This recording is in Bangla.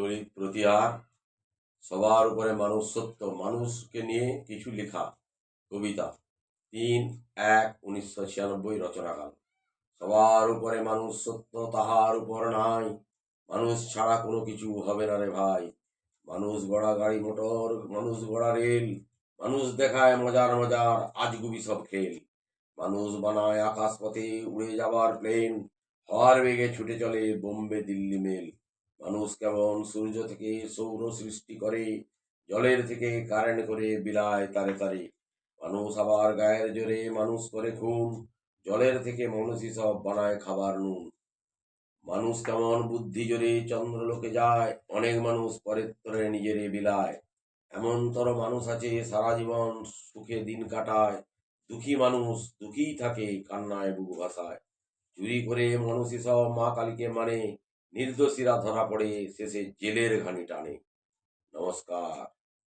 ললিত প্রতিহার, সবার উপরে মানুষ সত্য, মানুষকে নিয়ে কিছু লেখা কবিতা। ৩-১-১৯৯৬ রচনাকাল। সবার উপরে মানুষ সত্য, তাহার উপর নাই, মানুষ ছাড়া কোনো কিছু হবে না রে ভাই। মানুষ গড়া গাড়ি মোটর, মানুষ গড়া রেল, মানুষ দেখায় মজার মজার আজগুবি সব খেল। মানুষ বানায় আকাশপথে উড়ে যাবার প্লেন, হওয়ার বেগে ছুটে চলে বোম্বে দিল্লি মেল। মানুষ কেমন সূর্য থেকে সৌর সৃষ্টি করে, জলের থেকে কারেন্ট করে বিলায় তারে তারে। মানুষ আবার গায়ের জোরে মানুষ করে খুন, জলের থেকে মানুষই সব বানায় খাবার নুন। মানুষ কেমন বুদ্ধি জোরে চন্দ্রলোকে যায়, অনেক মানুষ পরের তরে নিজেরে বিলায়। এমনতর মানুষ আছে সারা জীবন সুখে দিন কাটায়, দুঃখী মানুষ দুঃখীই থাকে কান্নায় বুক ভাসায়। চুরি করে মানুষই সব মা কালীকে মানে, নির্দোষীরা ধরা পড়ে শেষে জেলের ঘানি টানে। নমস্কার।